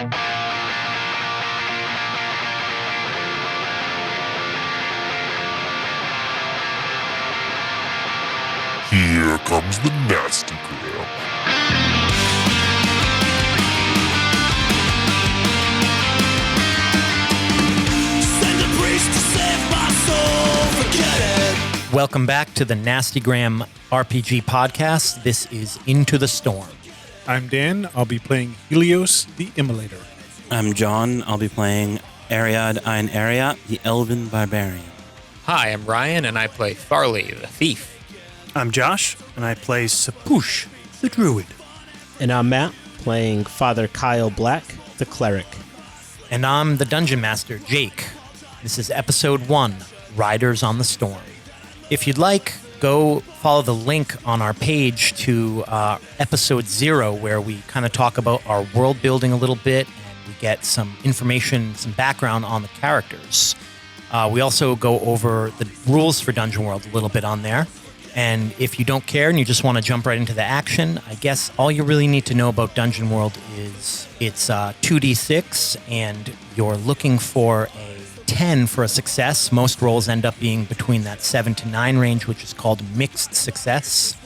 Here comes the nasty gram. Send a priest to save my soul, forget it. Welcome back to the Nastygram RPG podcast. This is Into the Storm. I'm Dan. I'll be playing Helios the Immolator. I'm John. I'll be playing Ariad Ein Ariat, the Elven Barbarian. Hi, I'm Ryan, and I play Farley, the Thief. I'm Josh, and I play Sapush, the Druid. And I'm Matt, playing Father Kyle Black, the Cleric. And I'm the Dungeon Master, Jake. This is Episode 1, Riders on the Storm. If you'd like, go follow the link on our page to Episode 0, where we kind of talk about our world building a little bit, and we get some information, some background on the characters. We also go over the rules for Dungeon World a little bit on there. And if you don't care and you just want to jump right into the action, I guess all you really need to know about Dungeon World is it's 2d6, and you're looking for a 10 for a success. Most rolls end up being between that 7 to 9 range, which is called mixed success.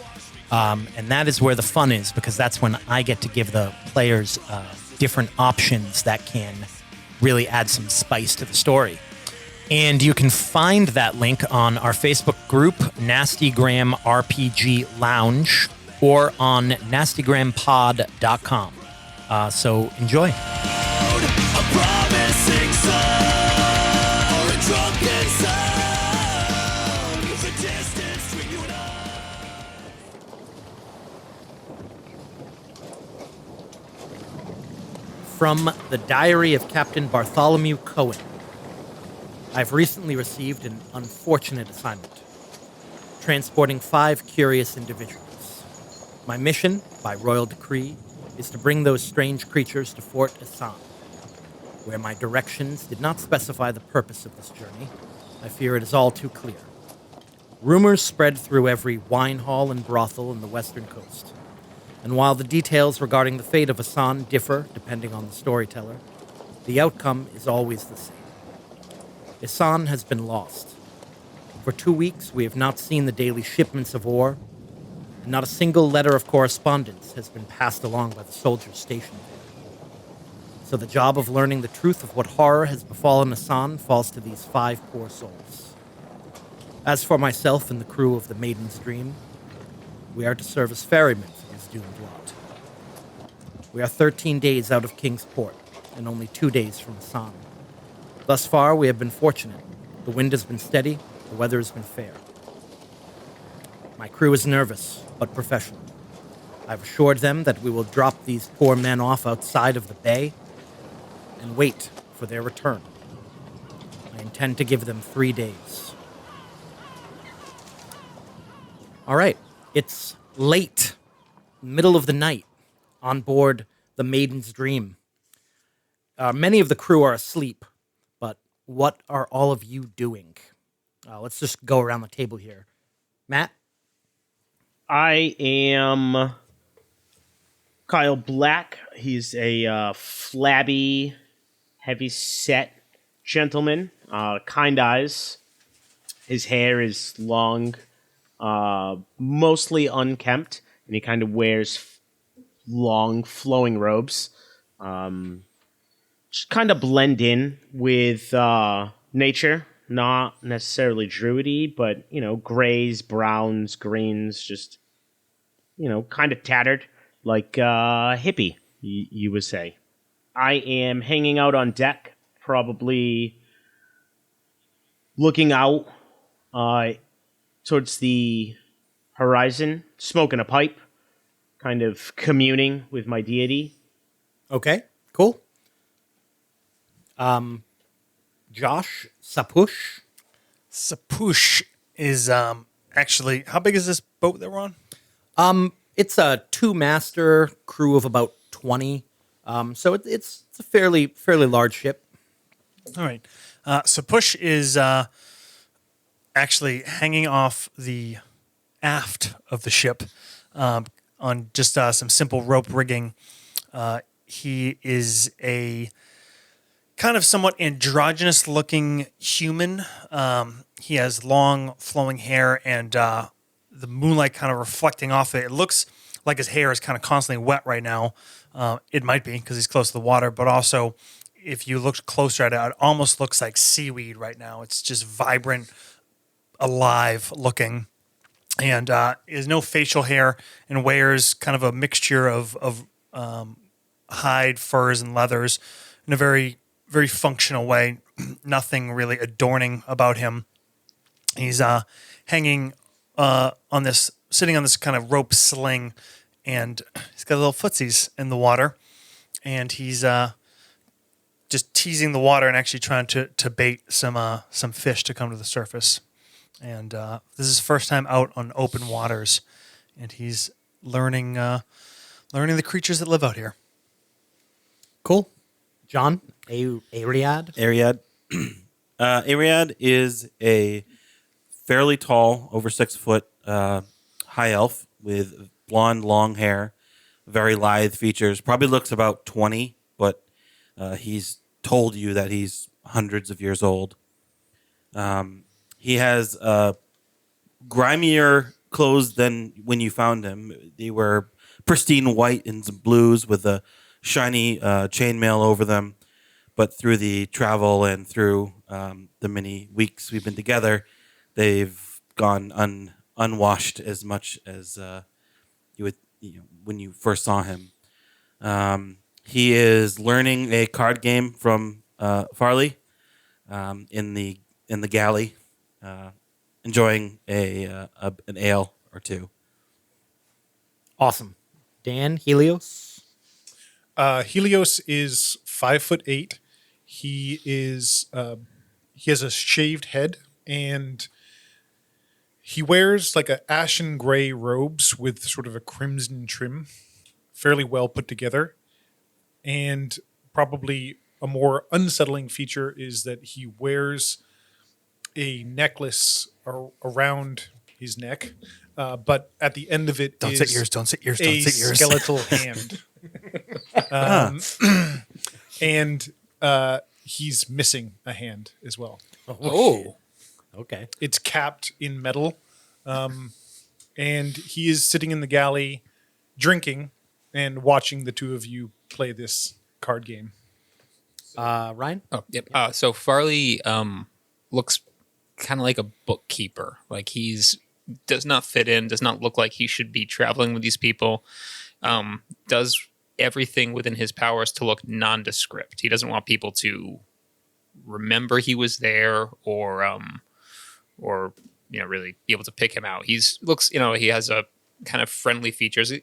And that is where the fun is, because that's when I get to give the players different options that can really add some spice to the story. And you can find that link on our Facebook group, Nastygram RPG Lounge, or on nastygrampod.com. So enjoy. A promising soul, a drunken soul, use a distance between you and I. From the Diary of Captain Bartholomew Cohen. I've recently received an unfortunate assignment, transporting 5 curious individuals. My mission, by royal decree, is to bring those strange creatures to Fort Asan. Where my directions did not specify the purpose of this journey, I fear it is all too clear. Rumors spread through every wine hall and brothel in the western coast. And while the details regarding the fate of Asan differ depending on the storyteller, the outcome is always the same. Asan has been lost. For 2 weeks, we have not seen the daily shipments of ore, and not a single letter of correspondence has been passed along by the soldiers stationed there. So the job of learning the truth of what horror has befallen Asan falls to these 5 poor souls. As for myself and the crew of the Maiden's Dream, we are to serve as ferrymen for this doomed lot. We are 13 days out of King's Port, and only 2 days from Asan. Thus far, we have been fortunate. The wind has been steady, the weather has been fair. My crew is nervous, but professional. I've assured them that we will drop these poor men off outside of the bay and wait for their return. I intend to give them 3 days. All right, it's late, middle of the night, on board the Maiden's Dream. Many of the crew are asleep. What are all of you doing? Let's just go around the table here. Matt? I am Kyle Black. He's a flabby, heavy-set gentleman. Kind eyes. His hair is long, mostly unkempt, and he kind of wears long, flowing robes. Just kind of blend in with nature, not necessarily druidy, but, grays, browns, greens, just, kind of tattered, like hippie, you would say. I am hanging out on deck, probably looking out towards the horizon, smoking a pipe, kind of communing with my deity. Okay, cool. Josh, Sapush. Sapush is actually, how big is this boat that we're on? It's a 2-master crew of about 20. So it's a fairly large ship. All right. Sapush is actually hanging off the aft of the ship on just some simple rope rigging. he is a kind of somewhat androgynous looking human. He has long flowing hair and the moonlight kind of reflecting off it. It looks like his hair is kind of constantly wet right now. It might be because he's close to the water, but also if you look closer at it, it almost looks like seaweed right now. It's just vibrant, alive looking. And he has no facial hair and wears kind of a mixture of hide, furs, and leathers in a very, very functional way. Nothing really adorning about him. He's hanging sitting on this kind of rope sling, and he's got little footsies in the water, and he's just teasing the water and actually trying to bait some fish to come to the surface. And this is his first time out on open waters, and he's learning the creatures that live out here. Cool. John, Ariad? Ariad. Ariad is a fairly tall, over 6 foot, high elf with blonde, long hair, very lithe features. Probably looks about 20, but he's told you that he's hundreds of years old. He has grimier clothes than when you found him. They were pristine white and some blues with a shiny chainmail over them. But through the travel and through the many weeks we've been together, they've gone unwashed as much as you would when you first saw him. He is learning a card game from Farley in the galley, enjoying an ale or two. Awesome. Dan, Helios? Helios is 5'8". He has a shaved head, and he wears like a ashen gray robes with sort of a crimson trim, fairly well put together. And probably a more unsettling feature is that he wears a necklace around his neck, but at the end of it Don't is sit yours, don't sit yours, a don't sit yours. skeletal hand. And he's missing a hand as well. Oh. Okay. It's capped in metal. And he is sitting in the galley drinking and watching the two of you play this card game. Ryan? Oh, yep. So Farley looks kind of like a bookkeeper. Like does not fit in, does not look like he should be traveling with these people. Does everything within his powers to look nondescript. He doesn't want people to remember he was there or really be able to pick him out. He has a kind of friendly features,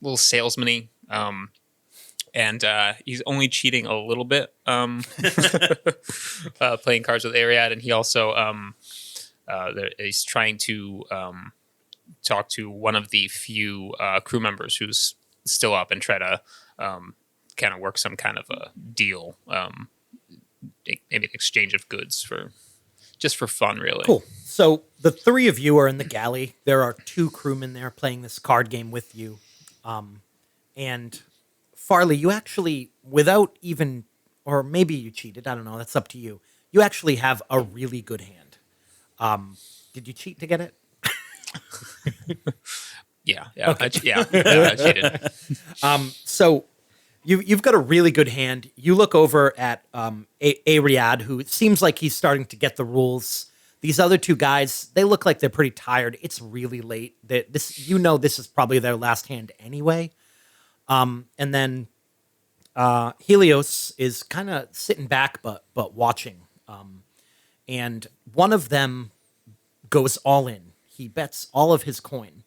little salesman-y. And he's only cheating a little bit playing cards with Ariad, and he also he's trying to talk to one of the few crew members who's still up and try to kind of work some kind of a deal, maybe an exchange of goods for fun, really. Cool. So the three of you are in the galley. There are 2 crewmen there playing this card game with you. And Farley, you actually, without even, or maybe you cheated, I don't know, that's up to you. You actually have a really good hand. Did you cheat to get it? Yeah. Okay. I cheated. So you've got a really good hand. You look over at Ariad, who it seems like he's starting to get the rules. These other 2 guys, they look like they're pretty tired. It's really late. This is probably their last hand anyway. And then Helios is kind of sitting back but watching. And one of them goes all in. He bets all of his coin.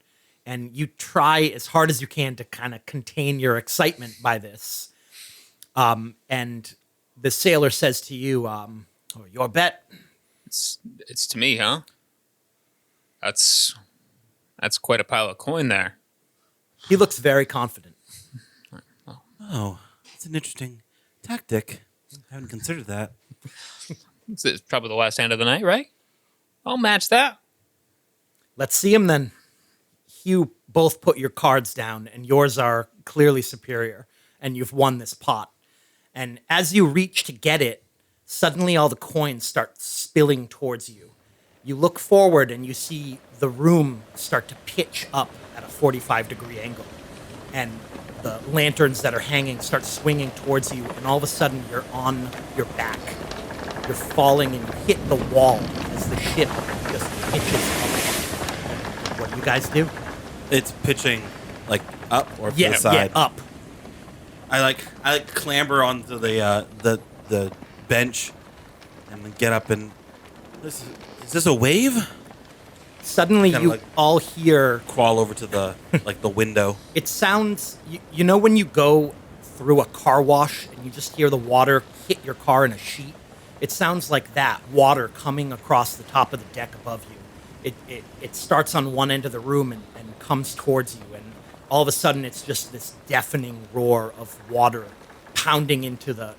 And you try as hard as you can to kind of contain your excitement by this. And the sailor says to you, your bet. It's to me, huh? That's quite a pile of coin there. He looks very confident. Oh, it's an interesting tactic. I haven't considered that. It's probably the last hand of the night, right? I'll match that. Let's see him then. You both put your cards down, and yours are clearly superior. and you've won this pot. And as you reach to get it, suddenly all the coins start spilling towards you. You look forward and you see the room start to pitch up at a 45-degree angle. And the lanterns that are hanging start swinging towards you, and all of a sudden you're on your back. You're falling and you hit the wall as the ship just pitches up. What do you guys do? It's pitching like up or to the side. Yeah, up. I like clamber onto the bench and then get up and is this a wave? Suddenly Kinda you like- all hear, Crawl over to the the window. it sounds, you know when you go through a car wash and you just hear the water hit your car in a sheet? It sounds like that, water coming across the top of the deck above you. It starts on one end of the room and comes towards you, and all of a sudden it's just this deafening roar of water pounding into the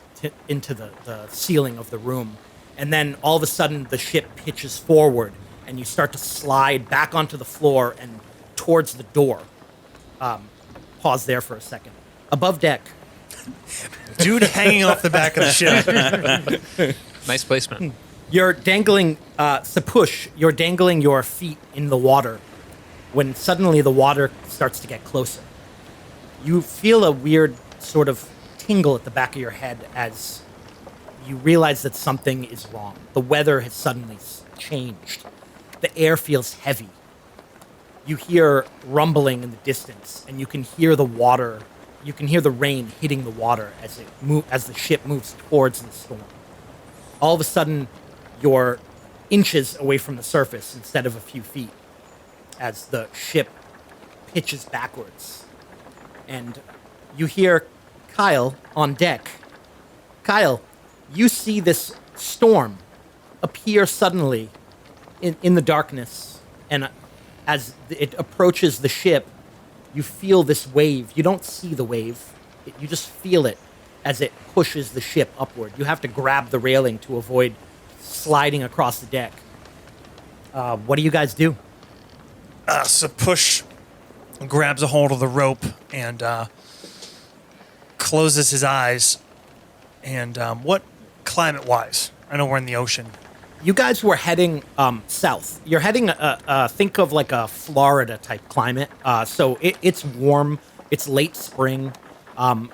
ceiling of the room. And then all of a sudden the ship pitches forward and you start to slide back onto the floor and towards the door. Pause there for a second. Above deck, Dude hanging off the back of the ship. Nice placement. you're dangling, Sapush, you're dangling your feet in the water when suddenly the water starts to get closer. You feel a weird sort of tingle at the back of your head as you realize that something is wrong. The weather has suddenly changed. The air feels heavy. You hear rumbling in the distance, and you can hear the water. You can hear the rain hitting the water as the ship moves towards the storm. All of a sudden, you're inches away from the surface instead of a few feet as the ship pitches backwards. And you hear Kyle on deck. Kyle, you see this storm appear suddenly in the darkness, and as it approaches the ship, you feel this wave. You don't see the wave. You just feel it as it pushes the ship upward. You have to grab the railing to avoid sliding across the deck. What do you guys do? So Push grabs a hold of the rope and closes his eyes. And what climate-wise? I know we're in the ocean. You guys were heading south. You're heading, think of like a Florida type climate. So it's warm. It's late spring.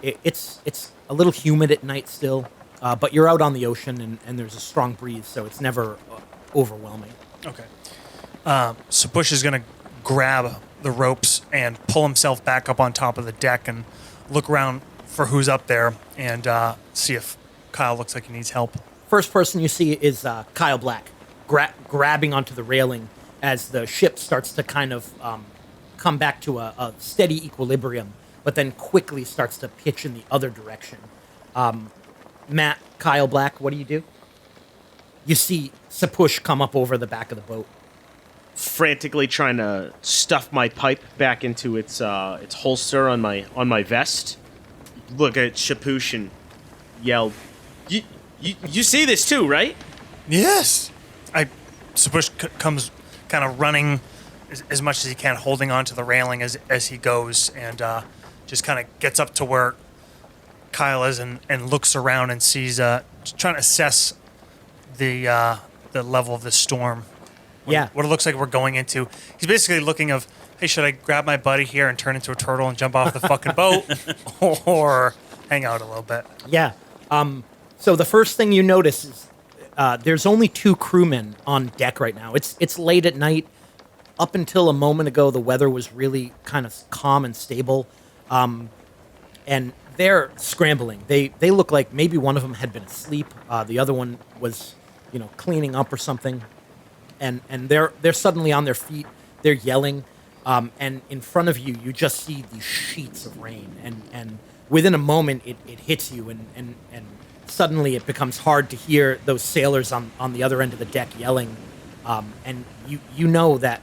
It's a little humid at night still, but you're out on the ocean and there's a strong breeze, so it's never overwhelming. Okay. So Push is going to grab the ropes and pull himself back up on top of the deck and look around for who's up there and see if Kyle looks like he needs help. First person you see is Kyle Black, grabbing onto the railing as the ship starts to kind of come back to a steady equilibrium, but then quickly starts to pitch in the other direction. Matt, Kyle Black, what do you do? You see Sapush come up over the back of the boat. Frantically trying to stuff my pipe back into its holster on my vest. Look at Shapush and yell, You see this too, right? Yes. Sapush comes kind of running as much as he can, holding onto the railing as he goes, and just kind of gets up to where Kyle is and looks around and sees, trying to assess the level of the storm. What it looks like we're going into. He's basically looking of, hey, should I grab my buddy here and turn into a turtle and jump off the fucking boat, or hang out a little bit? Yeah. So the first thing you notice is there's only 2 crewmen on deck right now. It's late at night. Up until a moment ago, the weather was really kind of calm and stable, and they're scrambling. They look like maybe one of them had been asleep. The other one was, cleaning up or something, and they're suddenly on their feet. They're yelling, and in front of you, you just see these sheets of rain, and within a moment, it hits you, and suddenly it becomes hard to hear those sailors on the other end of the deck yelling, and you know that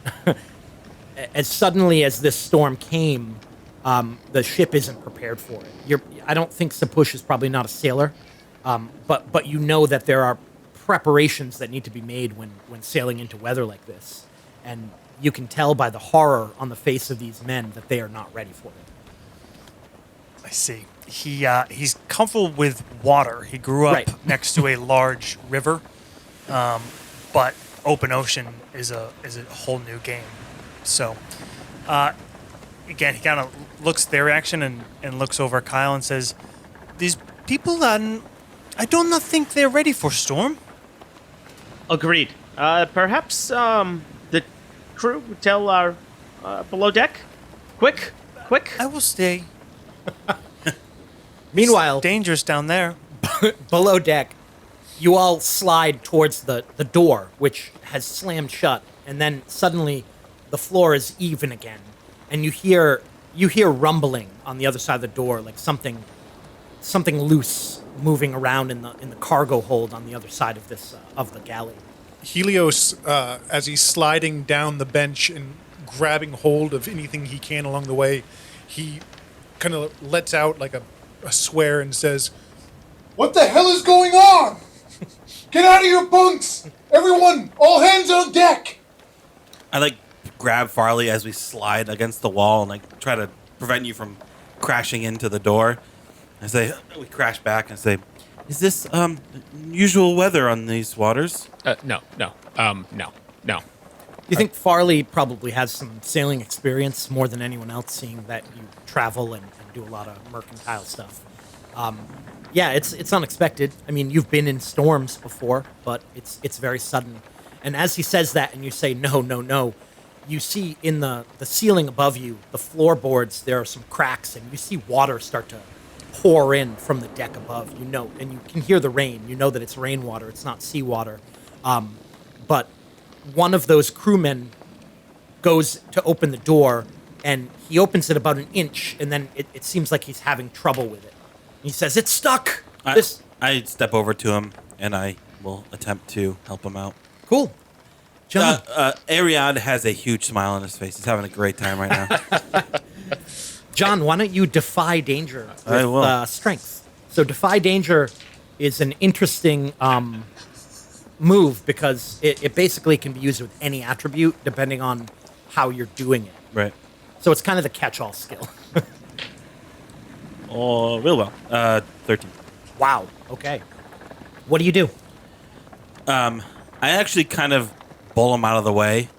as suddenly as this storm came, the ship isn't prepared for it. I don't think Sapush is probably not a sailor, but you know that there are preparations that need to be made when sailing into weather like this, and you can tell by the horror on the face of these men that they are not ready for it. I see. he's comfortable with water. He grew up Right. next to a large river, but open ocean is a whole new game. So, again, he kind of looks at their reaction and looks over at Kyle and says, "These people, I do not think they're ready for storm." Agreed. Perhaps the crew would tell our below deck. Quick. I will stay. Meanwhile, Dangerous down there. below deck, you all slide towards the door, which has slammed shut, and then suddenly the floor is even again, and you hear rumbling on the other side of the door, like something loose moving around in the cargo hold on the other side of this of the galley. Helios, as he's sliding down the bench and grabbing hold of anything he can along the way, he kind of lets out like a swear and says, What the hell is going on? Get out of your bunks! Everyone, all hands on deck! I grab Farley as we slide against the wall and try to prevent you from crashing into the door. I say, we crash back and say, is this usual weather on these waters? No. You think Farley probably has some sailing experience more than anyone else, seeing that you travel and do a lot of mercantile stuff. Yeah, it's unexpected. I mean, you've been in storms before, but it's very sudden. And as he says that, and you say no, you see in the ceiling above you, the floorboards, there are some cracks, and you see water start to pour in from the deck above. You know, and you can hear the rain. You know that it's rainwater. It's not seawater. But one of those crewmen goes to open the door, and he opens it about an inch, and then it seems like he's having trouble with it. He says, "It's stuck." I step over to him, and I will attempt to help him out. Cool. John. Ariad has a huge smile on his face. He's having a great time right now. John, why don't you defy danger with I will. strength? So defy danger is an interesting move because it basically can be used with any attribute depending on how you're doing it. Right. So it's kind of the catch-all skill. Oh, real well. 13. Wow. Okay. What do you do? I actually kind of bowl him out of the way,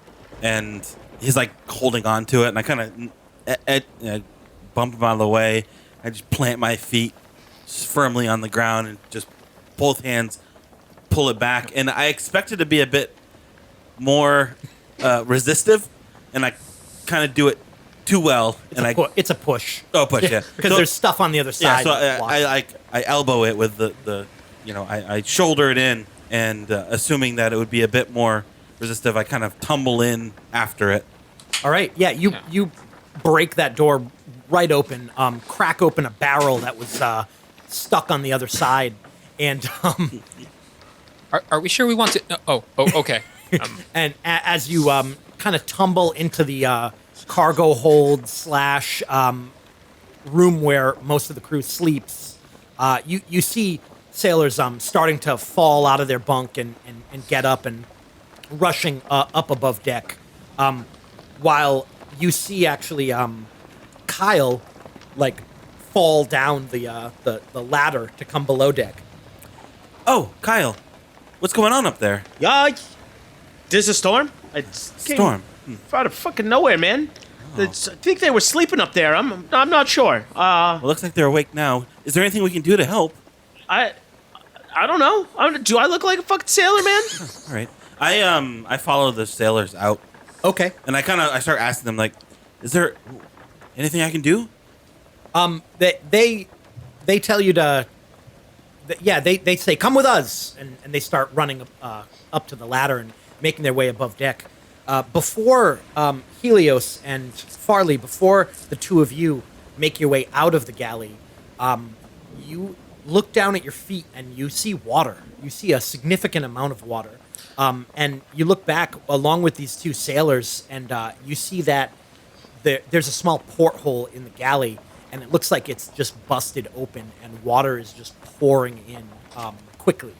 and he's holding on to it, and I kind of bump him out of the way. I just plant my feet firmly on the ground and just both hands pull it back. And I expect it to be a bit more resistive, and I kind of do it too well. It's a push. Oh, push, yeah. Because there's stuff on the other Yeah, side. so that blocks. I elbow it with I shoulder it in, and assuming that it would be a bit more resistive, I kind of tumble in after it. All right. Yeah, you break that door right open, crack open a barrel that was stuck on the other side, and Are we sure we want to? No, okay. and as you kind of tumble into the cargo hold / room where most of the crew sleeps, you see sailors starting to fall out of their bunk and get up and rushing up above deck, while you see actually Kyle fall down the ladder to come below deck. Oh, Kyle, what's going on up there? There's a storm. Storm. Out of fucking nowhere, man. I think they were sleeping up there. I'm not sure. Well, looks like they're awake now. Is there anything we can do to help? I don't know. Do I look like a fucking sailor, man? All right. I follow the sailors out, Okay. and I start asking them is there anything I can do? They tell you to. They say come with us, and they start running up to the ladder and making their way above deck. Before Helios and Farley, before the two of you make your way out of the galley, you look down at your feet and you see water. You see a significant amount of water. And you look back along with these two sailors, and you see that there's a small porthole in the galley, and it looks like it's just busted open, and water is just pouring in quickly.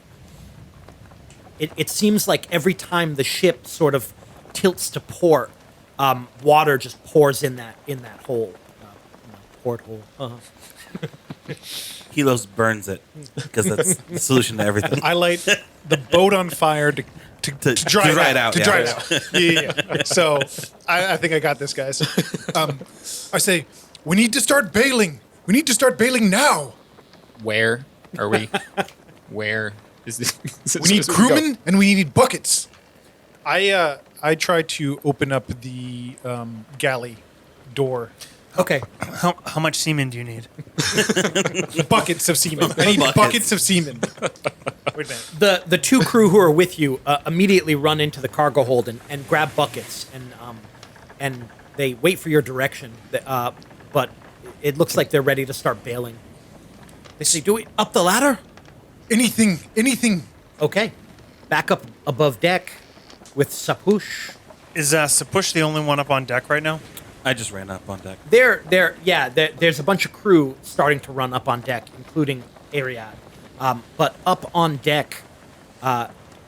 It seems like every time the ship sort of tilts to port, water just pours in that hole, porthole. Helios burns it because that's the solution to everything. I light the boat on fire to dry it out. To dry it out. Yeah. So I think I got this, guys. I say, we need to start bailing. We need to start bailing now. Where are we? Where is this? We need crewmen and we need buckets. I try to open up the galley door. Okay. How much semen do you need? Buckets of semen. I need buckets of semen. Wait a minute. The two crew who are with you immediately run into the cargo hold and grab buckets and they wait for your direction. But it looks like they're ready to start bailing. They say, "Do we up the ladder?" Anything. Okay. Back up above deck with Sapush. Is Sapush the only one up on deck right now? I just ran up on deck. There's a bunch of crew starting to run up on deck, including Ariad. But up on deck,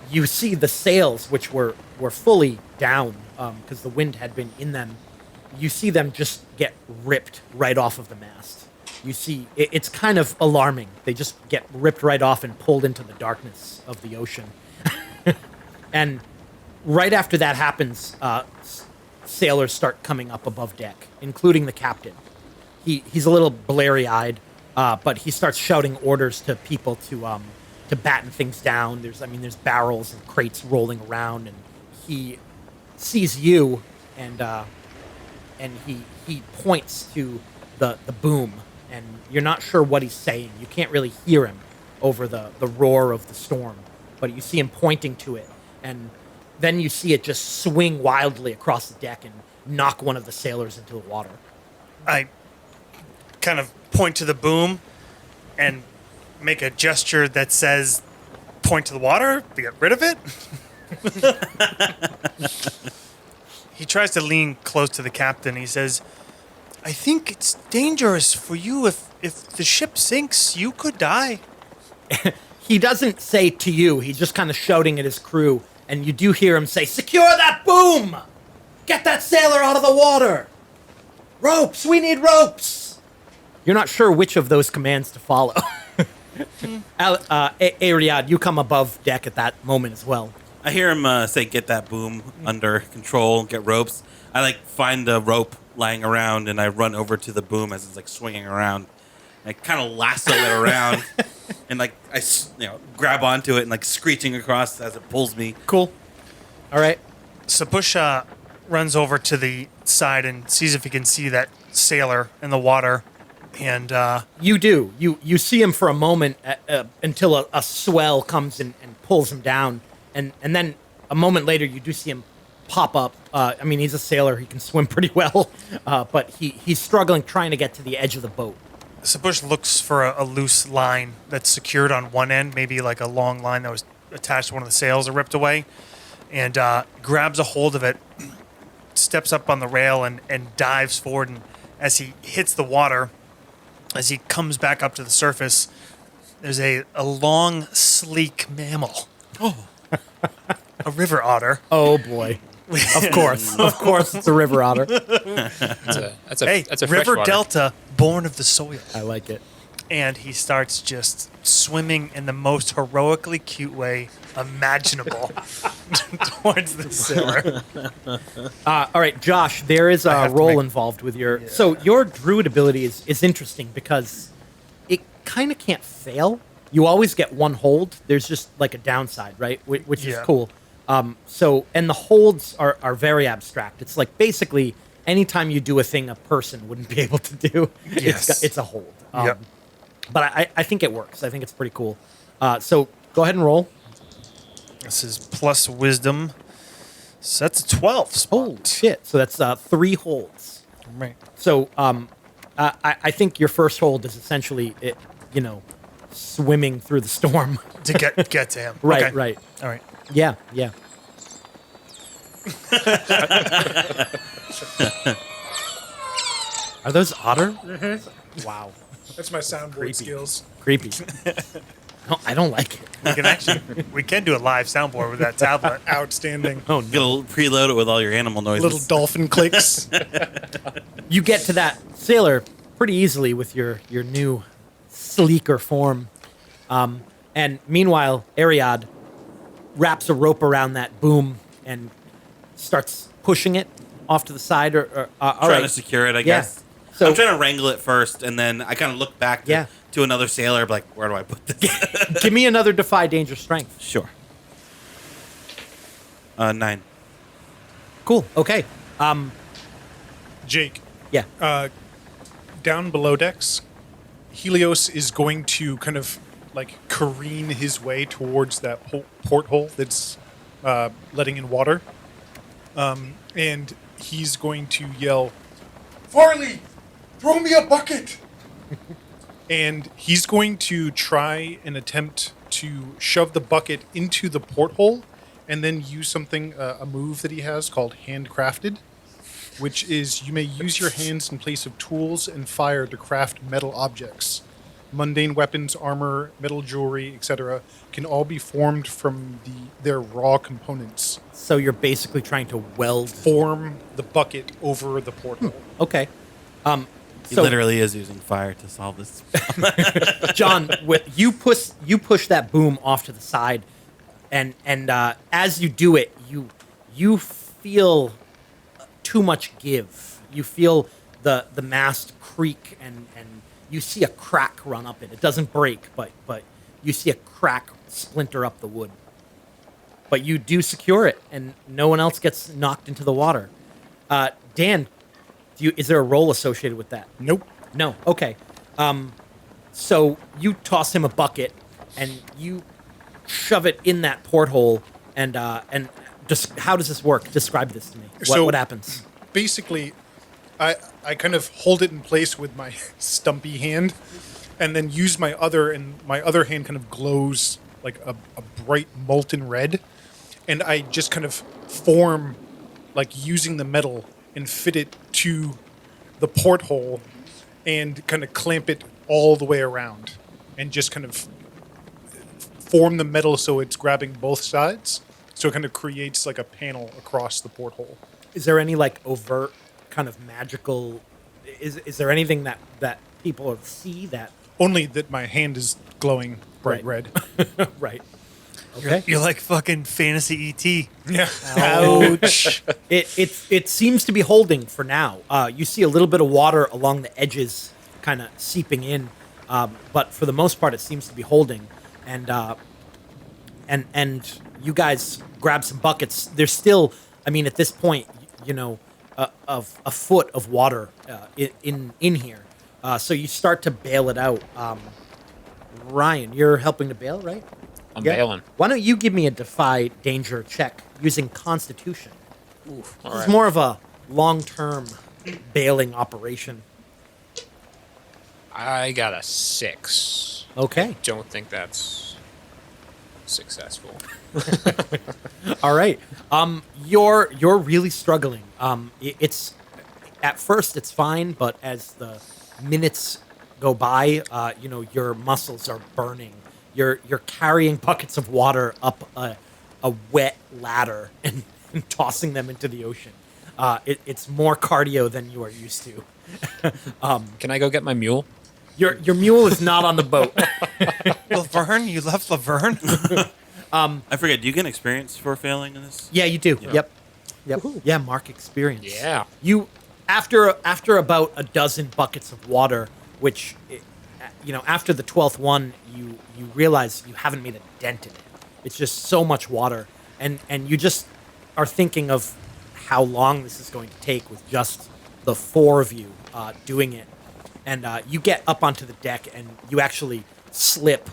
you see the sails, which were fully down because the wind had been in them. You see them just get ripped right off of the mast. You see, it's kind of alarming. They just get ripped right off and pulled into the darkness of the ocean. And right after that happens, sailors start coming up above deck, including the captain. He's a little blary-eyed, but he starts shouting orders to people to batten things down. There's barrels and crates rolling around, and he sees you, and he points to the boom, and you're not sure what he's saying. You can't really hear him over the roar of the storm, but you see him pointing to it, and then you see it just swing wildly across the deck and knock one of the sailors into the water. I kind of point to the boom and make a gesture that says, point to the water to get rid of it. He tries to lean close to the captain. He says, "I think it's dangerous for you. If the ship sinks, you could die." He doesn't say to you. He's just kind of shouting at his crew, and you do hear him say, "Secure that boom! Get that sailor out of the water! Ropes! We need ropes!" You're not sure which of those commands to follow. Ariad, you come above deck at that moment as well. I hear him say, "Get that boom under control, get ropes." I find a rope lying around and I run over to the boom as it's swinging around. I kind of lasso it around and I grab onto it and screeching across as it pulls me. Cool. All right. Sapush runs over to the side and sees if he can see that sailor in the water. And You do. You see him for a moment until a swell comes and pulls him down. And then a moment later, you do see him pop up. He's a sailor. He can swim pretty well. But he's struggling trying to get to the edge of the boat. Sapush looks for a loose line that's secured on one end, maybe like a long line that was attached to one of the sails or ripped away, and grabs a hold of it, steps up on the rail and dives forward. And as he hits the water, as he comes back up to the surface, there's a long, sleek mammal. Oh. A river otter. Oh, boy. Of course, it's a river otter. That's a river freshwater. delta, born of the soil. I like it. And he starts just swimming in the most heroically cute way imaginable towards the sailor. All right, Josh, there is a roll involved with your... Yeah. So your druid ability is interesting because it kind of can't fail. You always get one hold. There's just a downside, right? Which is cool. And the holds are very abstract. It's basically anytime you do a thing a person wouldn't be able to do, it's a hold. But I think it works. I think it's pretty cool. So go ahead and roll. This is plus wisdom. So that's a 12 spot. Oh, shit. So that's 3 holds. Right. So I think your first hold is essentially, swimming through the storm. To get to him. Right, Okay. right. All right. Yeah. Are those otter? Mm-hmm. Wow. That's my soundboard Creepy. skills. Creepy. No, I don't like it. We can do a live soundboard with that tablet. Outstanding. Oh, You'll preload it with all your animal noises. Little dolphin clicks. You get to that sailor pretty easily with your new sleeker form. And meanwhile, Ariad wraps a rope around that boom and starts pushing it off to the side. All Trying right. to secure it, I Yeah. guess. So- I'm trying to wrangle it first, and then I kind of look back Yeah. to another sailor, like, where do I put this? Give me another defy danger strength. Sure. 9. Cool. Okay. Jake, Yeah. down below decks, Helios is going to kind of like careen his way towards that porthole that's letting in water. And he's going to yell, Farley, throw me a bucket. and he's going to try and attempt to shove the bucket into the porthole and then use something, a move that he has called handcrafted, which is you may use your hands in place of tools and fire to craft metal objects. Mundane weapons, armor, metal jewelry, etc. can all be formed from their raw components. So you're basically trying to weld. Form the bucket over the porthole. Okay. He So- literally is using fire to solve this. John, you push that boom off to the side, and as you do it, you feel too much give. You feel the mast creak, and you see a crack run up it. It doesn't break, but you see a crack splinter up the wood. But you do secure it, and no one else gets knocked into the water. Dan, is there a roll associated with that? Nope. No. Okay. So you toss him a bucket, and you shove it in that porthole, and just how does this work? Describe this to me. What happens? Basically, I kind of hold it in place with my stumpy hand, and then use my other, and my other hand kind of glows like a bright molten red, and I just kind of form, like using the metal and fit it to the porthole, and kind of clamp it all the way around, and just kind of form the metal so it's grabbing both sides, so it kind of creates like a panel across the porthole. Is there any like overt kind of magical? Is there anything that people see that? Only that my hand is glowing bright Right. red. Right. Okay. You're like fucking fantasy ET. Yeah. Ouch. It seems to be holding for now. You see a little bit of water along the edges, kind of seeping in, but for the most part, it seems to be holding. And you guys grab some buckets. There's still, I mean, at this point, of a foot of water in here. So you start to bail it out. Ryan, you're helping to bail, right? I'm Yeah. bailing. Why don't you give me a defy danger check using Constitution? All This right. is more of a long-term bailing operation. I got a 6. Okay. Don't think that's successful. All right. You're really struggling. It's at first it's fine, but as the minutes go by, your muscles are burning. You're carrying buckets of water up a wet ladder and tossing them into the ocean. It's more cardio than you are used to. Can I go get my mule? Your mule is not on the boat. Laverne, you left Laverne? I forget. Do you get experience for failing in this? Yeah, you do. Yep. Yeah, mark experience. Yeah. You after about a dozen buckets of water, which after the 12th one, you realize you haven't made a dent in it. It's just so much water, and you just are thinking of how long this is going to take with just the 4 of you doing it. And you get up onto the deck, and you actually slip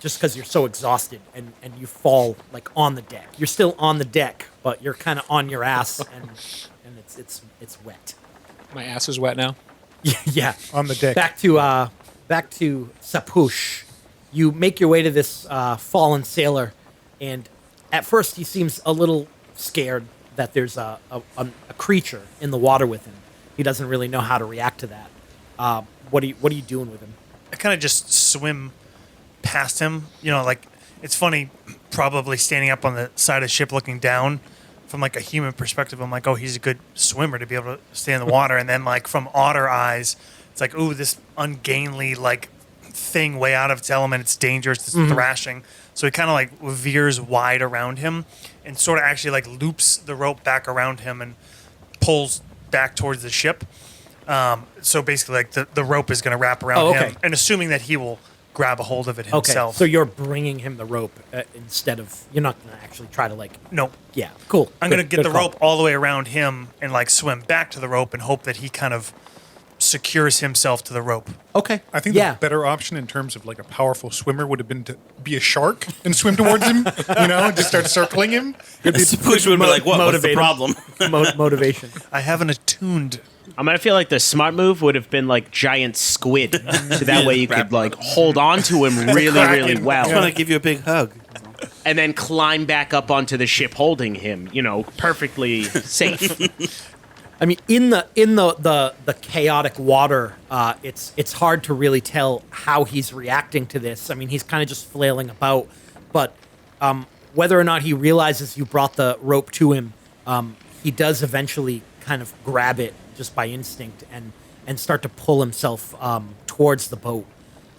just because you're so exhausted, and you fall like on the deck. You're still on the deck, but you're kind of on your ass, and it's wet. My ass is wet now. Yeah. On the deck. Back to Sapush. You make your way to this fallen sailor, and at first he seems a little scared that there's a creature in the water with him. He doesn't really know how to react to that. What are you doing with him? I kind of just swim past him. Like, it's funny, probably standing up on the side of the ship looking down from like a human perspective. I'm like, oh, he's a good swimmer to be able to stay in the water. And then like from otter eyes, it's like, ooh, this ungainly, like thing way out of its element. It's dangerous. It's thrashing. So he kind of like veers wide around him and sort of actually like loops the rope back around him and pulls back towards the ship. So basically, like the rope is going to wrap around him, and assuming that he will grab a hold of it himself. Okay, so you're bringing him the rope instead of you're not going to actually try to like. No. Yeah, cool. I'm going to get the rope all the way around him and like swim back to the rope and hope that he kind of secures himself to the rope. Okay. I think the better option in terms of like a powerful swimmer would have been to be a shark and swim towards him, just start circling him. Push would be like, what's the problem? Motivation. I haven't attuned. I'm gonna feel like the smart move would have been like giant squid, so that way you could like hold on to him really, really well, I want to give you a big hug. and then climb back up onto the ship holding him. Perfectly safe. I mean, in the chaotic water, it's hard to really tell how he's reacting to this. I mean, he's kind of just flailing about, but whether or not he realizes you brought the rope to him, he does eventually kind of grab it just by instinct and start to pull himself towards the boat.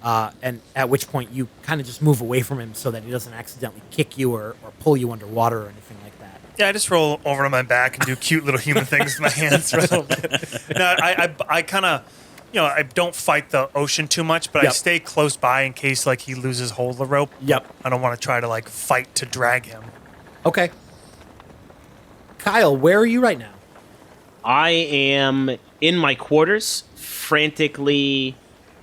And at which point you kind of just move away from him so that he doesn't accidentally kick you or pull you underwater or anything like that. Yeah, I just roll over on my back and do cute little human things with my hands for a little bit. No, I kind of, I don't fight the ocean too much, but I stay close by in case like he loses hold of the rope. Yep. I don't want to try to like fight to drag him. Okay. Kyle, where are you right now? I am in my quarters, frantically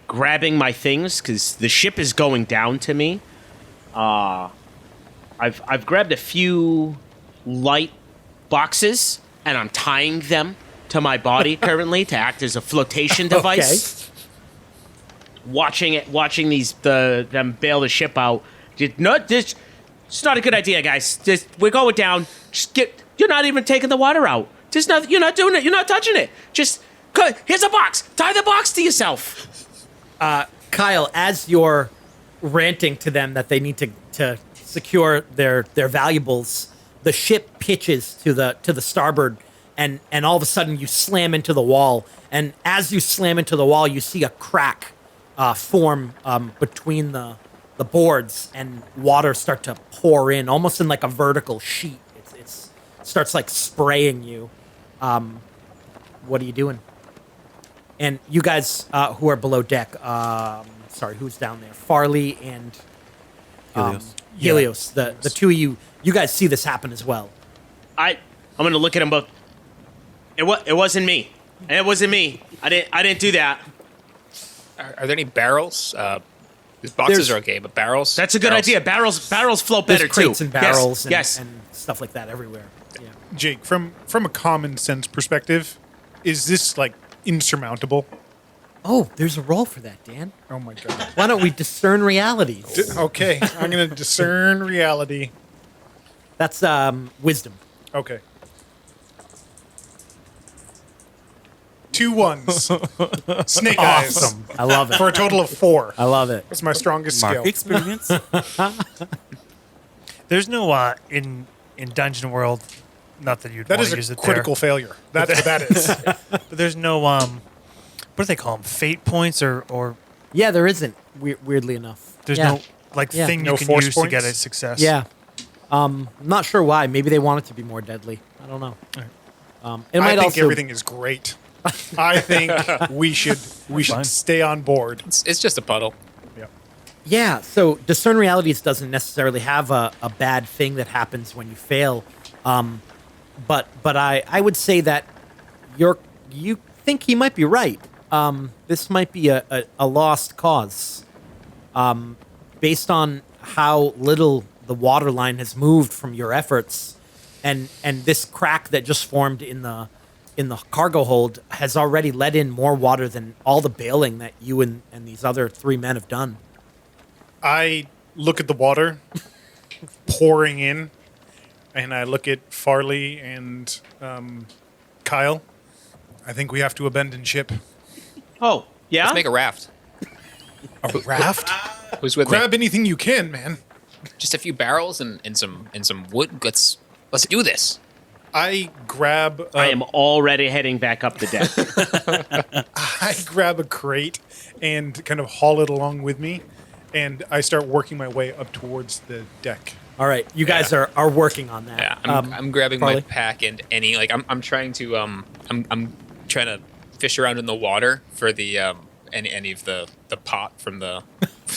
grabbing my things because the ship is going down to me. I've grabbed a few light boxes and I'm tying them to my body currently to act as a flotation device. Watching them bail the ship out. It's not a good idea, guys. We're going down. You're not even taking the water out. You're not doing it. You're not touching it. Here's a box. Tie the box to yourself. Kyle, as you're ranting to them that they need to secure their valuables, the ship pitches to the starboard, and all of a sudden you slam into the wall. And as you slam into the wall, you see a crack form between the boards, and water start to pour in, almost in like a vertical sheet. It starts like spraying you. What are you doing? And you guys who are below deck, sorry, who's down there? Farley and Helios. The two of you guys see this happen as well. I'm gonna look at them both. It wasn't me. It wasn't me. I didn't do that. Are there any barrels? These boxes are okay, but barrels? That's a good idea. Barrels float better There's crates too. and barrels Yes. and stuff like that everywhere. Yeah. Jake, from a common sense perspective, is this like insurmountable? Oh, there's a role for that, Dan. Oh my god. Why don't we discern realities? Okay, I'm gonna discern reality. That's wisdom. Okay. 2 1s. Snake eyes. Awesome. I love it. For a total of 4. I love it. That's my strongest skill. Mark experience. There's no in Dungeon World. Not that you'd That want is to use a it critical failure. That's what that is. there. But there's no what do they call them? Fate points or Yeah, there isn't. Weirdly enough. there's Yeah. no like Yeah. thing No you can force use to get points? a success. Yeah. I'm not sure why. Maybe they want it to be more deadly. I don't know. It I might think also. everything is great. I think we should Fine. stay on board. It's just a puddle. Yeah. So discern realities doesn't necessarily have a bad thing that happens when you fail. But I would say that you think he might be right. This might be a lost cause. Based on how little the water line has moved from your efforts, and this crack that just formed in the cargo hold has already let in more water than all the bailing that you and these other 3 men have done. I look at the water pouring in, and I look at Farley and Kyle. I think we have to abandon ship. Oh, yeah? Let's make a raft. A raft? Who's with Grab me? anything you can, man. Just a few barrels and some wood. Let's do this. I grab. I am already heading back up the deck. I grab a crate and kind of haul it along with me, and I start working my way up towards the deck. All right, you guys are working on that. Yeah, I'm grabbing my Farley? pack and I'm trying to I'm trying to fish around in the water for the any of the pot from the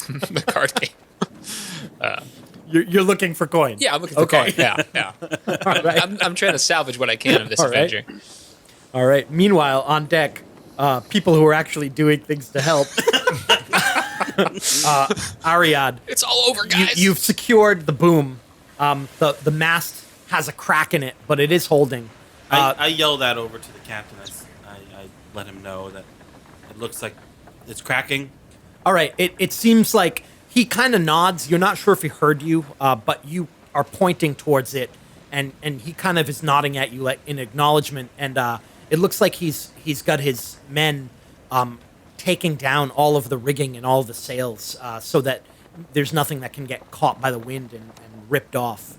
the card game. You're looking for coin. Yeah, I'm looking for Okay. coin. Yeah. right. I'm trying to salvage what I can of this All right. adventure. All right. Meanwhile, on deck, people who are actually doing things to help. Ariad, It's all over, guys. you've secured the boom. The mast has a crack in it, but it is holding. I yell that over to the captain. I let him know that it looks like it's cracking. All right. It seems like he kind of nods. You're not sure if he heard you, but you are pointing towards it, and he kind of is nodding at you like in acknowledgement. And it looks like he's got his men taking down all of the rigging and all of the sails, so that there's nothing that can get caught by the wind and ripped off.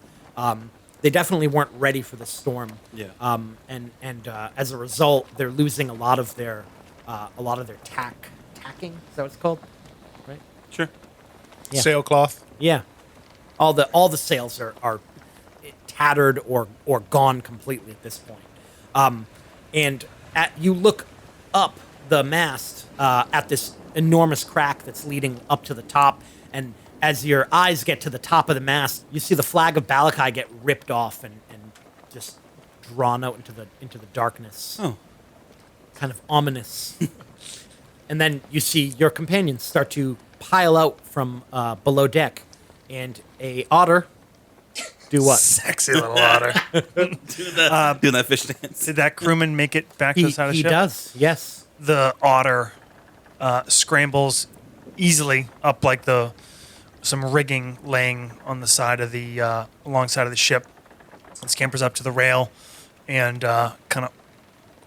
They definitely weren't ready for the storm. Yeah. And as a result, they're losing a lot of their tacking. Is that what it's called? Right. Sure. Yeah. Sailcloth. Yeah, all the sails are tattered or gone completely at this point. And you look up the mast at this enormous crack that's leading up to the top, and as your eyes get to the top of the mast, you see the flag of Balakai get ripped off and just drawn out into the darkness. Oh. Kind of ominous. And then you see your companions start to pile out from below deck, and a otter do what? Sexy little otter. Doing that fish dance. Did that crewman make it back to the side of the He ship? does, yes. The otter scrambles easily up like some rigging laying on the side of the alongside of the ship, and scampers up to the rail and kind of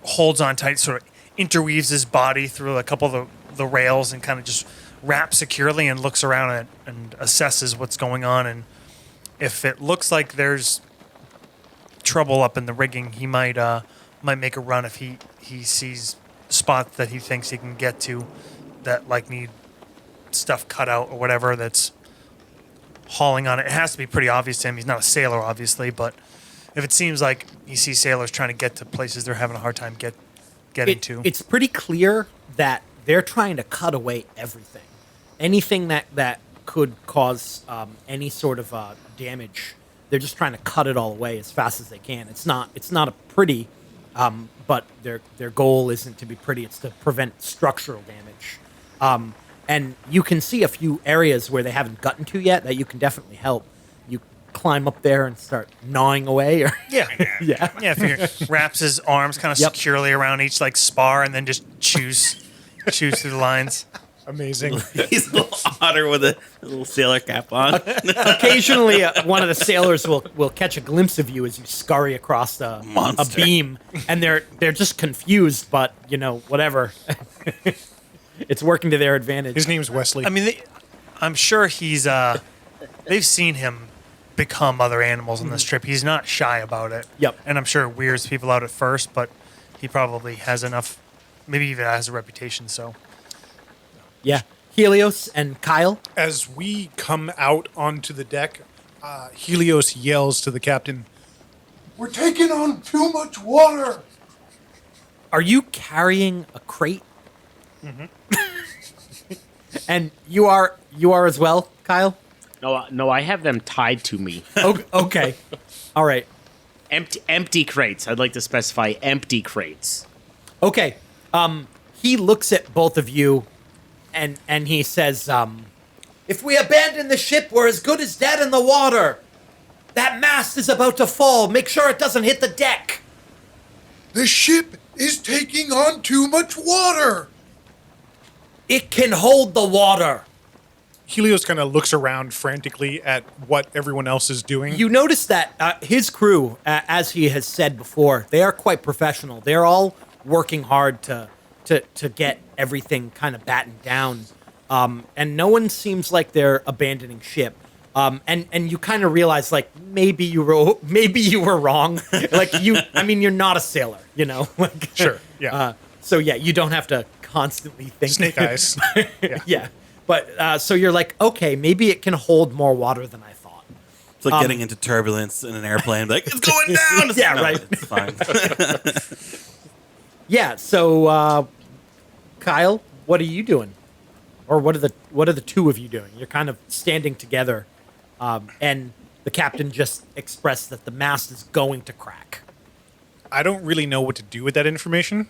holds on tight, sort of interweaves his body through a couple of the rails and kind of just wraps securely and looks around and assesses what's going on. And if it looks like there's trouble up in the rigging, he might make a run if he sees spots that he thinks he can get to that like need stuff cut out or whatever that's hauling on it. It has to be pretty obvious to him. He's not a sailor, obviously, but if it seems like he sees sailors trying to get to places they're having a hard time getting to. It's pretty clear that they're trying to cut away everything. Anything that could cause any sort of damage, they're just trying to cut it all away as fast as they can. It's not a pretty, but their goal isn't to be pretty. It's to prevent structural damage. And you can see a few areas where they haven't gotten to yet that you can definitely help. You climb up there and start gnawing away. Or Yeah. yeah. Yeah, if he wraps his arms kind of Yep. securely around each like spar and then just chews through the lines. Amazing. He's a little otter with a little sailor cap on. Occasionally, one of the sailors will catch a glimpse of you as you scurry across a Monster. beam, and they're just confused, but whatever. It's working to their advantage. His name's Wesley. I mean, I'm sure he's they've seen him become other animals on this trip. He's not shy about it. Yep. And I'm sure it weirds people out at first, but he probably has enough, maybe even has a reputation, so. Yeah, Helios and Kyle. As we come out onto the deck, Helios yells to the captain, We're taking on too much water. Are you carrying a crate? Mm-hmm. And you are as well, Kyle. No, I have them tied to me. Okay. All right. Empty crates. I'd like to specify empty crates. Okay. He looks at both of you, and he says, "If we abandon the ship, we're as good as dead in the water. That mast is about to fall. Make sure it doesn't hit the deck." The ship is taking on too much water. It can hold the water. Helios kind of looks around frantically at what everyone else is doing. You notice that his crew, as he has said before, they are quite professional. They're all working hard to get everything kind of battened down. And no one seems like they're abandoning ship. And you kind of realize like maybe you were wrong. Like you're not a sailor, you know. Like, Sure. Yeah. so yeah, you don't have to constantly think. Snake eyes. Yeah. Yeah. But so you're like, okay, maybe it can hold more water than I thought. It's like getting into turbulence in an airplane. Like, it's going down. It's Yeah, no, right. It's fine. Yeah. So Kyle, what are you doing? Or what are the two of you doing? You're kind of standing together, and the captain just expressed that the mast is going to crack. I don't really know what to do with that information.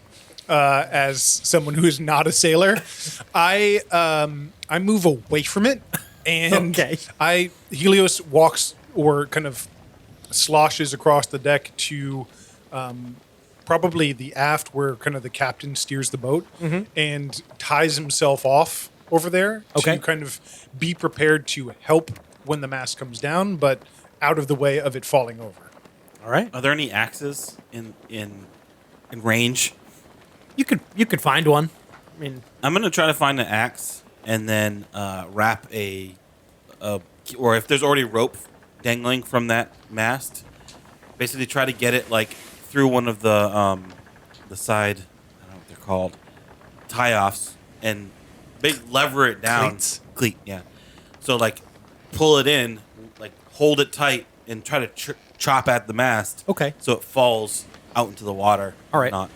As someone who is not a sailor, I move away from it, and Okay. Helios walks or kind of sloshes across the deck to probably the aft where kind of the captain steers the boat, and ties himself off over there Okay. to kind of be prepared to help when the mast comes down, but out of the way of it falling over. All right. Are there any axes in range? You could find one. I mean, I'm gonna try to find an axe and then wrap or if there's already rope dangling from that mast, basically try to get it like through one of the side, I don't know what they're called, tie-offs, and lever it down. Cleats. Cleat, yeah. So like pull it in, like hold it tight, and try to chop at the mast. Okay. So it falls out into the water. All right. Not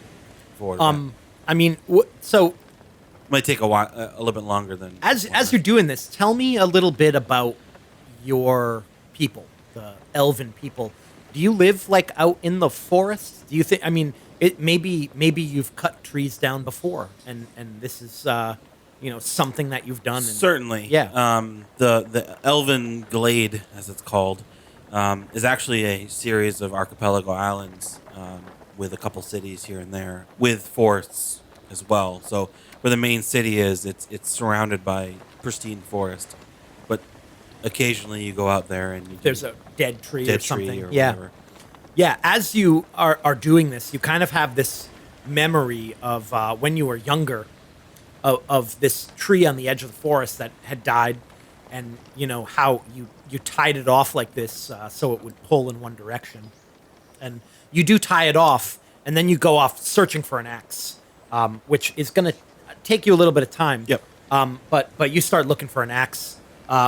forward. I mean, so Might take a while, a little bit longer than. as you're doing this, tell me a little bit about your people, the elven people. Do you live like out in the forest? Do you think? I mean, maybe you've cut trees down before, and this is something that you've done. Certainly, Yeah. The Elven Glade, as it's called, is actually a series of archipelago islands with a couple cities here and there, with forests as well. So where the main city is, it's surrounded by pristine forest, but occasionally you go out there and There's a dead tree or dead something. tree or Yeah. whatever. Yeah, as you are doing this, you kind of have this memory of when you were younger, of this tree on the edge of the forest that had died, and how you tied it off like this so it would pull in one direction, and you do tie it off, and then you go off searching for an axe, which is going to take you a little bit of time. Yep. But you start looking for an axe,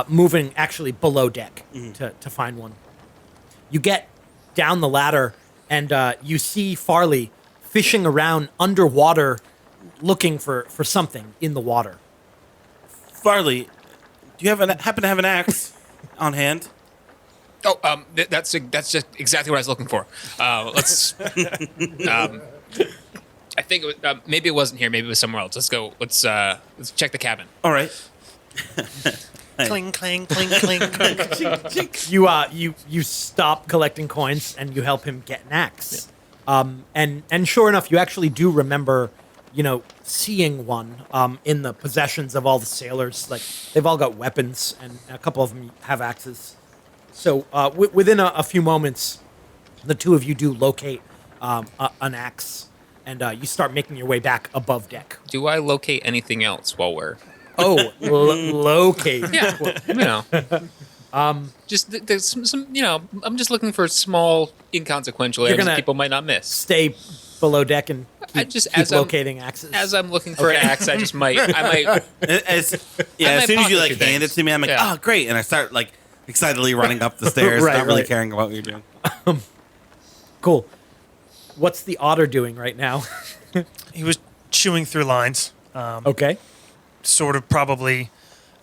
moving actually below deck to find one. You get down the ladder, and you see Farley fishing around underwater, looking for something in the water. Farley, do you happen to have an axe on hand? Oh, that's just exactly what I was looking for. Let's. I think it was, maybe it wasn't here. Maybe it was somewhere else. Let's go. Let's check the cabin. All right. Cling, clang, cling, cling, cling. You stop collecting coins and you help him get an axe. And sure enough, you actually do remember, seeing one in the possessions of all the sailors. Like they've all got weapons, and a couple of them have axes. So within a few moments, the two of you do locate an axe, and you start making your way back above deck. Do I locate anything else while we're? Oh, locate. Yeah, just there's some. I'm just looking for small, inconsequential areas that gonna people might not miss. Stay below deck and keep as I'm- locating axes. As I'm looking for an axe, I might. As soon might as you pocket like a few hand it things. to me, I'm like, Yeah. oh great, and I start like excitedly running up the stairs, Right, not really right. caring about what you're doing. Cool. What's the otter doing right now? He was chewing through lines. Okay. Sort of probably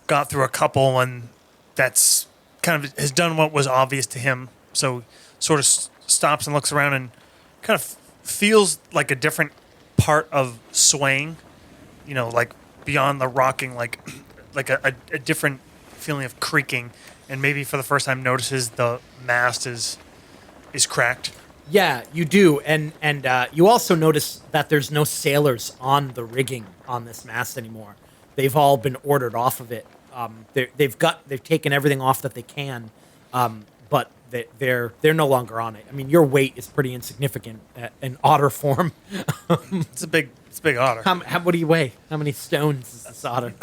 got through a couple, and that's kind of has done what was obvious to him. So sort of stops and looks around and kind of feels like a different part of swaying, like beyond the rocking, like a different feeling of creaking, and maybe for the first time notices the mast is cracked. Yeah, you do, and you also notice that there's no sailors on the rigging on this mast anymore. They've all been ordered off of it. They've taken everything off that they can, but they're no longer on it. I mean, your weight is pretty insignificant in otter form. It's a big otter. What do you weigh? How many stones is this otter?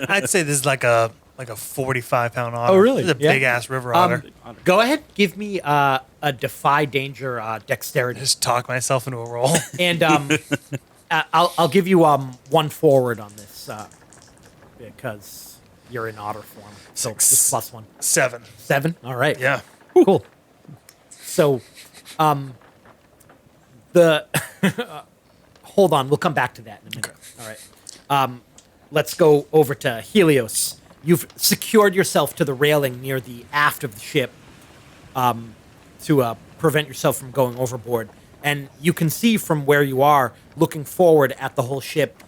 I'd say this is like a like a 45-pound otter. Oh, really? It's a Yeah. big ass river otter. Go ahead, give me a defy danger dexterity, Just talk myself into a roll. and I'll give you one forward on this because you're in otter form. So just plus one. 7. 7. All right. Yeah. Cool. So, the hold on, we'll come back to that in a minute. All right. Let's go over to Helios. You've secured yourself to the railing near the aft of the ship to prevent yourself from going overboard. And you can see from where you are, looking forward at the whole ship,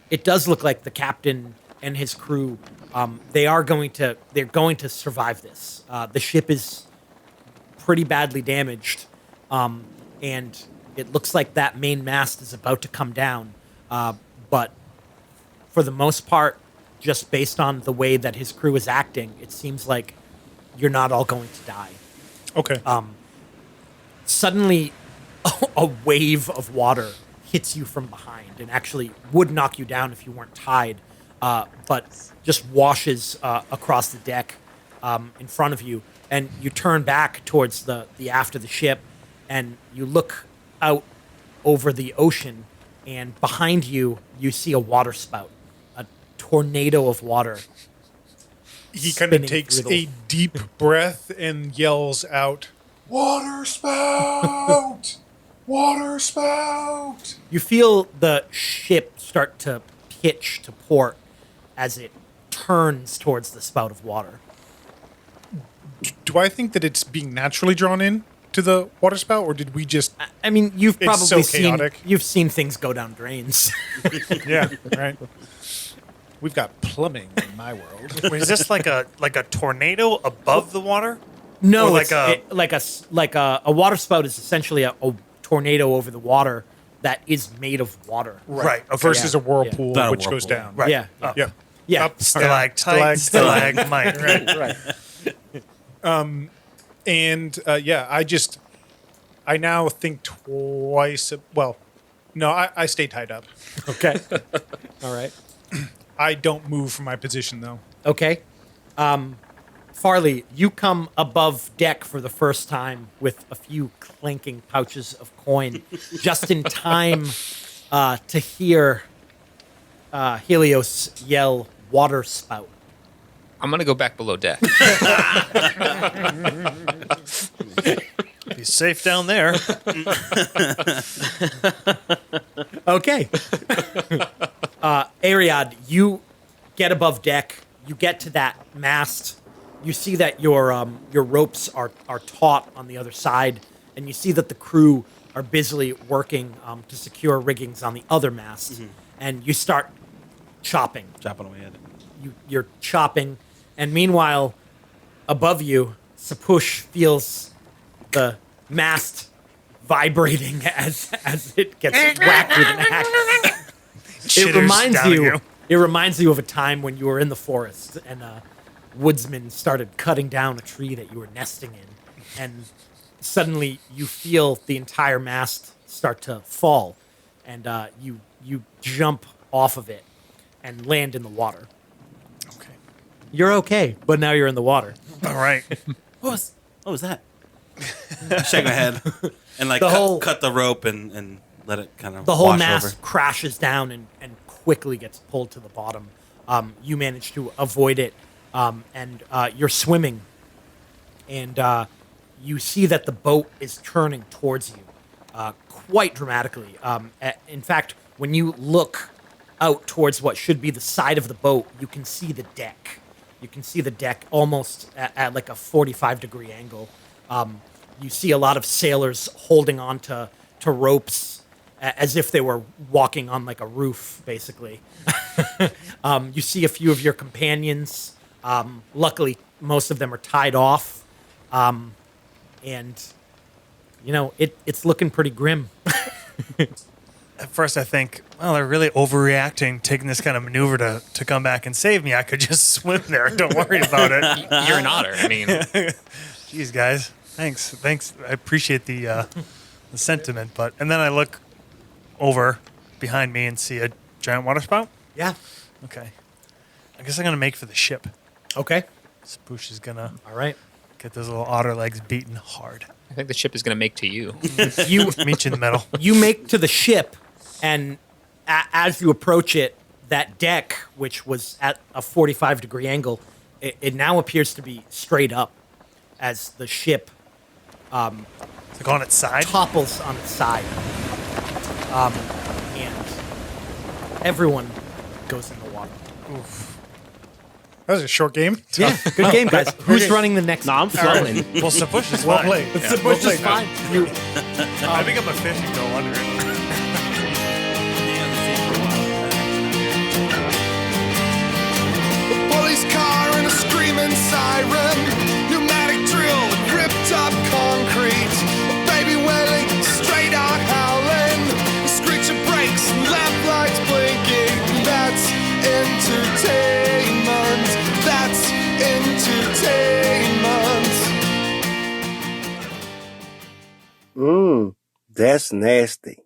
it does look like the captain and his crew, they're going to survive this. The ship is pretty badly damaged, and it looks like that main mast is about to come down. But for the most part, just based on the way that his crew is acting, it seems like you're not all going to die. Okay. Suddenly, a wave of water hits you from behind and actually would knock you down if you weren't tied, but just washes across the deck in front of you. And you turn back towards the aft of the ship, and you look out over the ocean, and behind you, you see a water spout, a tornado of water. He kind of spinning takes through the- a deep breath and yells out, Water spout! Water spout! You feel the ship start to pitch to port as it turns towards the spout of water. do I think that it's being naturally drawn in to the water spout, or did we just... I mean, you've It's probably so seen chaotic. you've seen things go down drains. Yeah, right. We've got plumbing in my world. Wait, is this like a tornado above the water? No, Or like a water spout is essentially a tornado over the water that is made of water. Right. Okay. Versus yeah, a whirlpool, Not a which goes whirlpool. down. Right. Yeah, Up. Yeah. yeah. Up, Stalactite, stalagmite. Right. And I now think twice. Well, no, I stay tied up. Okay. All right. I don't move from my position, though. Okay. Farley, you come above deck for the first time with a few clanking pouches of coin, just in time to hear Helios yell, "Water spout." I'm gonna go back below deck. Be safe down there. Okay. Ariad, you get above deck. You get to that mast. You see that your ropes are taut on the other side, and you see that the crew are busily working to secure riggings on the other mast. And you start chopping. Chopping away at it. You're chopping, and meanwhile, above you, Sapush feels the mast vibrating as it gets whacked with an axe. Chitters down you. It reminds you of a time when you were in the forest and a woodsman started cutting down a tree that you were nesting in, and suddenly you feel the entire mast start to fall, and you jump off of it and land in the water. Okay. You're okay, but now you're in the water. All right. What was that? Shake my head and like The whole- cut the rope and let it kind of The whole wash mast over. crashes down and quickly gets pulled to the bottom. You manage to avoid it, and you're swimming, and you see that the boat is turning towards you quite dramatically. In fact, when you look out towards what should be the side of the boat, you can see the deck. You can see the deck almost at like a 45-degree angle. You see a lot of sailors holding on to ropes as if they were walking on like a roof, basically. You see a few of your companions. Luckily, most of them are tied off. And, it's looking pretty grim. At first, I think, well, they're really overreacting, taking this kind of maneuver to come back and save me. I could just swim there. Don't worry about it. You're an otter. I mean, Jeez, guys. Thanks. I appreciate the sentiment. And then I look over behind me and see a giant water spout. Yeah. Okay. I guess I'm going to make for the ship. Okay. Spoosh is gonna All right. get those little otter legs beaten hard. I think the ship is going to make to you. You Meet you in the middle. you make to the ship, and as you approach it, that deck, which was at a 45-degree angle, it now appears to be straight up as the ship It's like on its side. topples on its side. And everyone goes in the water. That was a short game. Yeah, good game, guys. Who's running the next? No, I'm floating. Well, Spoosh is Well fine. played. The Well bush is played. fine. You, I think I'm a fish and go under it. Police car and a screaming siren, pneumatic drill, ripped up concrete, a baby wailing, stray dog howling, a screech of brakes and lamp lights blinking. That's entertainment. That's entertainment. That's nasty.